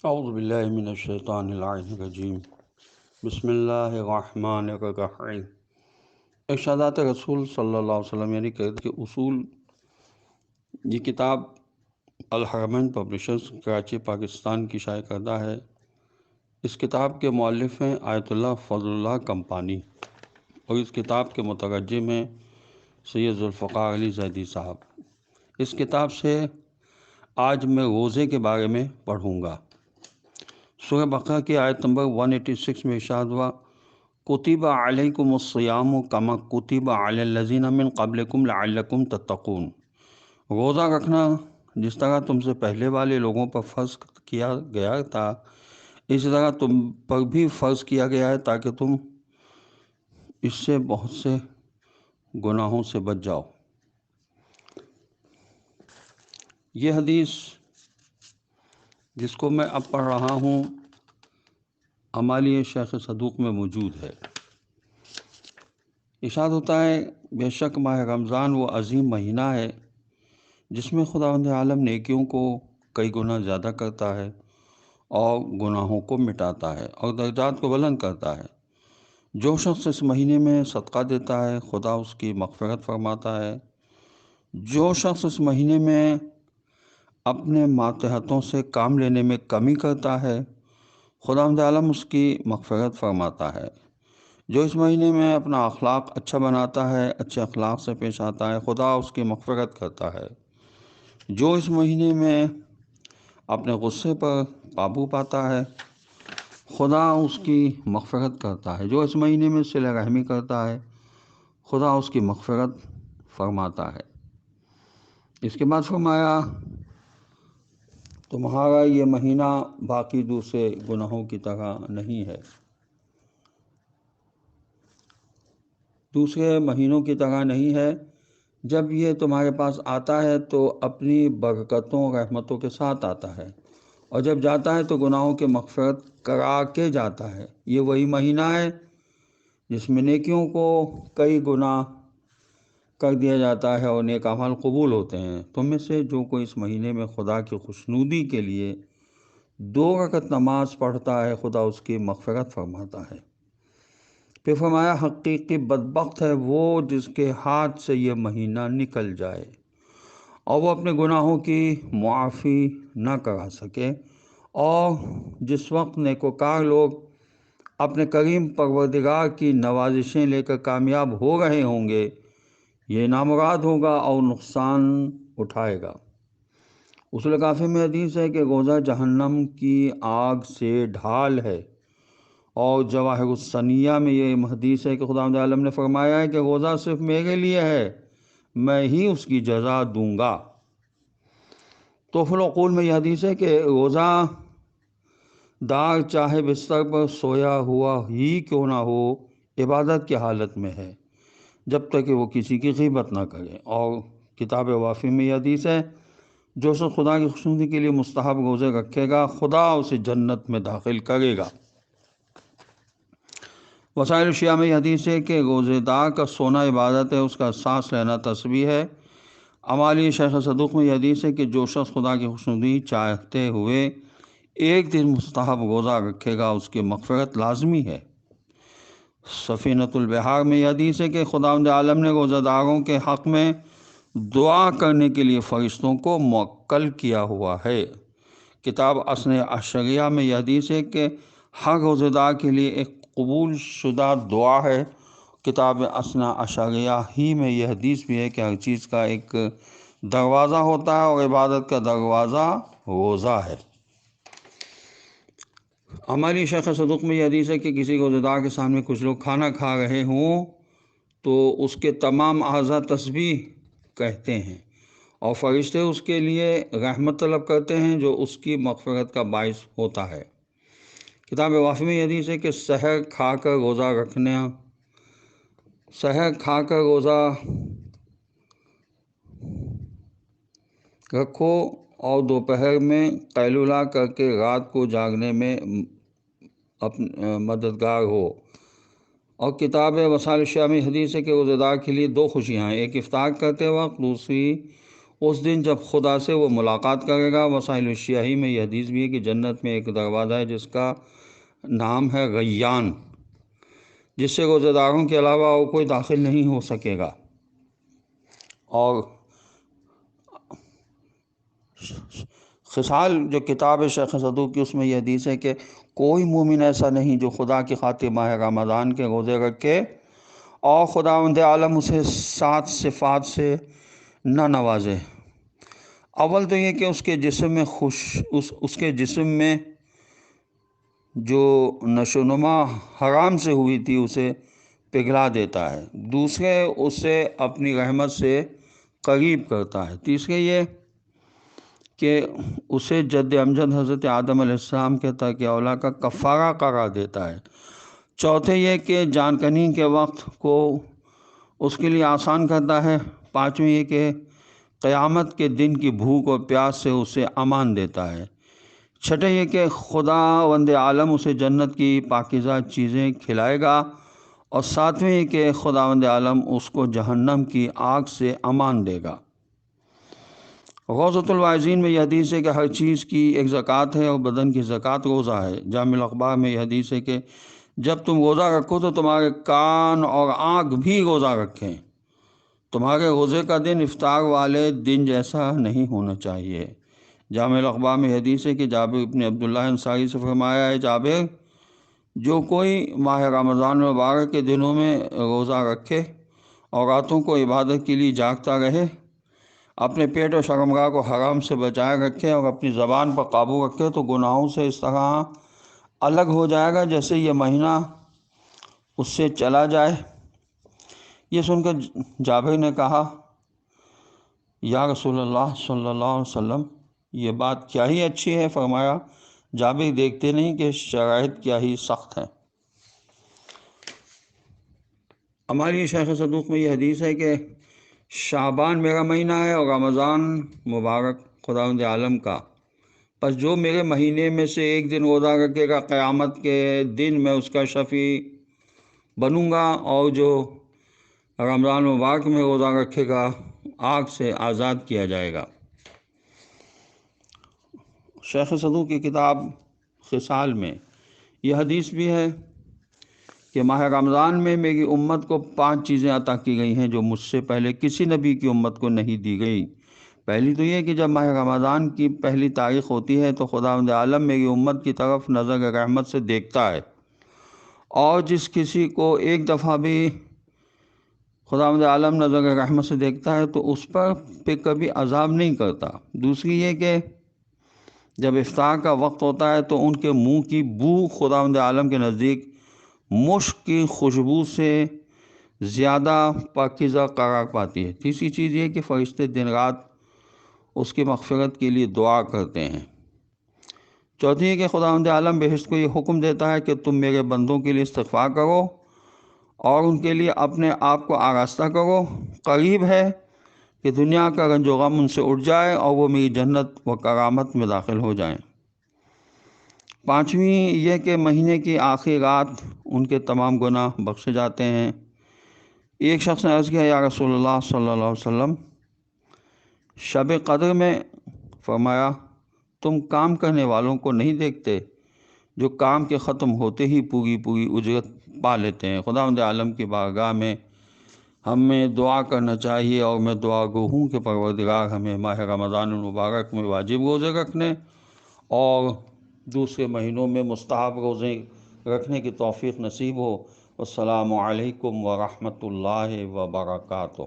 اعوذ باللہ من الشیطان الرجیم بسم اللہ الرحمن الرحیم۔ ارشادات رسول صلی اللہ علیہ وسلم یعنی کہ اصول، یہ کتاب الحرمین پبلشرز کراچی پاکستان کی شائع کردہ ہے۔ اس کتاب کے مؤلف ہیں آیت اللہ فضل اللہ کمپانی، اور اس کتاب کے مترجم ہیں سید ذوالفقار علی زیدی صاحب۔ اس کتاب سے آج میں روزے کے بارے میں پڑھوں گا۔ سورہ بقرہ کی آیت نمبر 186 میں ارشاد ہوا، کتب علیکم الصیام کما کتب علی الذین من قبلکم لعلکم تتقون۔ روزہ رکھنا جس طرح تم سے پہلے والے لوگوں پر فرض کیا گیا تھا، اسی طرح تم پر بھی فرض کیا گیا ہے تاکہ تم اس سے بہت سے گناہوں سے بچ جاؤ۔ یہ حدیث جس کو میں اب پڑھ رہا ہوں امالی شیخ صدوق میں موجود ہے۔ ارشاد ہوتا ہے، بے شک ماہ رمضان وہ عظیم مہینہ ہے جس میں خداوند عالم نیکیوں کو کئی گنا زیادہ کرتا ہے اور گناہوں کو مٹاتا ہے اور درجات کو بلند کرتا ہے۔ جو شخص اس مہینے میں صدقہ دیتا ہے خدا اس کی مغفرت فرماتا ہے۔ جو شخص اس مہینے میں اپنے ماتحتوں سے کام لینے میں کمی کرتا ہے خداوند عالم اس کی مغفرت فرماتا ہے۔ جو اس مہینے میں اپنا اخلاق اچھا بناتا ہے، اچھے اخلاق سے پیش آتا ہے، خدا اس کی مغفرت کرتا ہے۔ جو اس مہینے میں اپنے غصے پر قابو پاتا ہے خدا اس کی مغفرت کرتا ہے۔ جو اس مہینے میں صلہ رحمی کرتا ہے خدا اس کی مغفرت فرماتا ہے۔ اس کے بعد فرمایا، تمہارا یہ مہینہ باقی دوسرے گناہوں کی طرح نہیں ہے، دوسرے مہینوں کی طرح نہیں ہے۔ جب یہ تمہارے پاس آتا ہے تو اپنی برکتوں رحمتوں کے ساتھ آتا ہے، اور جب جاتا ہے تو گناہوں کی مغفرت کرا کے جاتا ہے۔ یہ وہی مہینہ ہے جس میں نیکیوں کو کئی گنا کر دیا جاتا ہے اور نیک اعمال قبول ہوتے ہیں۔ تم میں سے جو کوئی اس مہینے میں خدا کی خوشنودی کے لیے 2 رکعت نماز پڑھتا ہے خدا اس کی مغفرت فرماتا ہے۔ پھر فرمایا، حقیقی بدبخت ہے وہ جس کے ہاتھ سے یہ مہینہ نکل جائے اور وہ اپنے گناہوں کی معافی نہ کرا سکے، اور جس وقت نیکوکار لوگ اپنے کریم پروردگار کی نوازشیں لے کر کامیاب ہو رہے ہوں گے، یہ نامراد ہوگا اور نقصان اٹھائے گا۔ اصول کافی میں حدیث ہے کہ روزہ جہنم کی آگ سے ڈھال ہے، اور جواہر السنیہ میں یہ حدیث ہے کہ خداوند عالم نے فرمایا ہے کہ روزہ صرف میرے لیے ہے، میں ہی اس کی جزا دوں گا۔ تحفۃ العقول میں یہ حدیث ہے کہ روزہ دار چاہے بستر پر سویا ہوا ہی کیوں نہ ہو عبادت کی حالت میں ہے جب تک کہ وہ کسی کی غیبت نہ کرے۔ اور کتاب وافی میں یہ حدیث ہے، جو شخص خدا کی خوشنودی کے لیے مستحب روزے رکھے گا خدا اسے جنت میں داخل کرے گا۔ وسائل الشیعہ میں یہ حدیث ہے کہ روزے دار کا سونا عبادت ہے، اس کا سانس لینا تسبیح ہے۔ امالی شیخ صدوق میں یہ حدیث ہے کہ جو شخص خدا کی خوشنودی چاہتے ہوئے ایک دن مستحب روزہ رکھے گا اس کی مغفرت لازمی ہے۔ سفینۃ البحار میں یہ حدیث ہے کہ خداوند عالم نے روزہ داروں کے حق میں دعا کرنے کے لیے فرشتوں کو موکل کیا ہوا ہے۔ کتاب اثنا عشریہ میں یہ حدیث ہے کہ ہر روزہ دار کے لیے ایک قبول شدہ دعا ہے۔ کتاب اثنا عشریہ ہی میں یہ حدیث بھی ہے کہ ہر چیز کا ایک دروازہ ہوتا ہے اور عبادت کا دروازہ روزہ ہے۔ ہماری شیخ صدوق میں یہ حدیث ہے کہ کسی روزہ دار کے سامنے کچھ لوگ کھانا کھا رہے ہوں تو اس کے تمام اعضاء تسبیح کہتے ہیں اور فرشتے اس کے لیے رحمت طلب کرتے ہیں جو اس کی مغفرت کا باعث ہوتا ہے۔ کتاب وافی میں یہ حدیث ہے کہ سحر کھا کر روزہ رکھو اور دوپہر میں قیلولہ کر کے رات کو جاگنے میں مددگار ہو۔ اور کتاب وسائل الشیعہ میں حدیث ہے کہ روزہ دار کے لیے 2 خوشیاں ہیں، ایک افطار کرتے وقت، دوسری اس دن جب خدا سے وہ ملاقات کرے گا۔ وسائل الشیعی میں یہ حدیث بھی ہے کہ جنت میں ایک دروازہ ہے جس کا نام ہے ریان، جس سے روزہ داروں کے علاوہ اور کوئی داخل نہیں ہو سکے گا۔ اور خصال جو کتاب ہے شیخ صدوق کی، اس میں یہ حدیث ہے کہ کوئی مومن ایسا نہیں جو خدا کی خاطر ماہ رمضان کے روزے رکھے اور خداوند عالم اسے 7 صفات سے نہ نوازے۔ اول تو یہ کہ اس کے جسم میں جو نشو و نما حرام سے ہوئی تھی اسے پگھلا دیتا ہے۔ دوسرے، اسے اپنی رحمت سے قریب کرتا ہے۔ تیسرے یہ کہ اسے جد امجد حضرت آدم علیہ السلام کے ترک اولیٰ کا کفارہ قرار دیتا ہے۔ چوتھے یہ کہ جان کنی کے وقت کو اس کے لیے آسان کرتا ہے۔ پانچویں یہ کہ قیامت کے دن کی بھوک اور پیاس سے اسے امان دیتا ہے۔ چھٹے یہ کہ خداوند عالم اسے جنت کی پاکیزہ چیزیں کھلائے گا۔ اور ساتویں یہ کہ خداوند عالم اس کو جہنم کی آگ سے امان دے گا۔ غوثۃ الواعظین میں یہ حدیث ہے کہ ہر چیز کی ایک زکوٰۃ ہے اور بدن کی زکوٰۃ روزہ ہے۔ جامع الاخبار میں یہ حدیث ہے کہ جب تم روزہ رکھو تو تمہارے کان اور آنکھ بھی روزہ رکھیں۔ تمہارے روزے کا دن افطار والے دن جیسا نہیں ہونا چاہیے۔ جامع الاخبار میں یہ حدیث ہے کہ جابر ابن عبداللہ انصاری سے فرمایا ہے، جابر، جو کوئی ماہ رمضان مبارک کے دنوں میں روزہ رکھے اور راتوں کو عبادت کے لیے جاگتا رہے، اپنے پیٹ اور شرمگاہ کو حرام سے بچائے رکھے اور اپنی زبان پر قابو رکھے تو گناہوں سے اس طرح الگ ہو جائے گا جیسے یہ مہینہ اس سے چلا جائے۔ یہ سن کر جابر نے کہا، یا رسول اللہ صلی اللہ علیہ وسلم، یہ بات کیا ہی اچھی ہے۔ فرمایا، جابر دیکھتے نہیں کہ شرائط کیا ہی سخت ہیں۔ ہماری شیخ صدوق میں یہ حدیث ہے کہ شعبان میرا مہینہ ہے اور رمضان مبارک خداوند عالم کا، پس جو میرے مہینے میں سے ایک دن روزہ رکھے گا قیامت کے دن میں اس کا شفیع بنوں گا، اور جو رمضان مبارک میں روزہ رکھے گا آگ سے آزاد کیا جائے گا۔ شیخ صدوق کی کتاب خصال میں یہ حدیث بھی ہے کہ ماہ رمضان میں میری امت کو 5 چیزیں عطا کی گئی ہیں جو مجھ سے پہلے کسی نبی کی امت کو نہیں دی گئی۔ پہلی تو یہ کہ جب ماہ رمضان کی پہلی تاریخ ہوتی ہے تو خداوند عالم میری امت کی طرف نظر رحمت سے دیکھتا ہے، اور جس کسی کو ایک دفعہ بھی خداوند عالم نظر رحمت سے دیکھتا ہے تو اس پر کبھی عذاب نہیں کرتا۔ دوسری یہ کہ جب افطار کا وقت ہوتا ہے تو ان کے منہ کی بو خداوند عالم کے نزدیک مشک کی خوشبو سے زیادہ پاکیزہ قرار پاتی ہے۔ تیسری چیز یہ کہ فرشتے دن رات اس کی مغفرت کے لیے دعا کرتے ہیں۔ چوتھی یہ کہ خداوند عالم بہشت کو یہ حکم دیتا ہے کہ تم میرے بندوں کے لیے استغفار کرو اور ان کے لیے اپنے آپ کو آراستہ کرو، قریب ہے کہ دنیا کا رنج و غم ان سے اٹھ جائے اور وہ میری جنت و کرامت میں داخل ہو جائیں۔ پانچویں یہ کہ مہینے کی آخری رات ان کے تمام گناہ بخشے جاتے ہیں۔ ایک شخص نے عرض کیا، یا رسول اللہ صلی اللہ علیہ وسلم، شب قدر میں؟ فرمایا، تم کام کرنے والوں کو نہیں دیکھتے جو کام کے ختم ہوتے ہی پوری اجرت پا لیتے ہیں۔ خداوند عالم کی بارگاہ میں ہمیں دعا کرنا چاہیے، اور میں دعا گو ہوں کہ پروردگار ہمیں ماہ رمضان المبارک میں واجب روزے رکھنے اور دوسرے مہینوں میں مستحب روزے رکھنے کی توفیق نصیب ہو۔ السلام علیکم ورحمۃ اللہ وبرکاتہ۔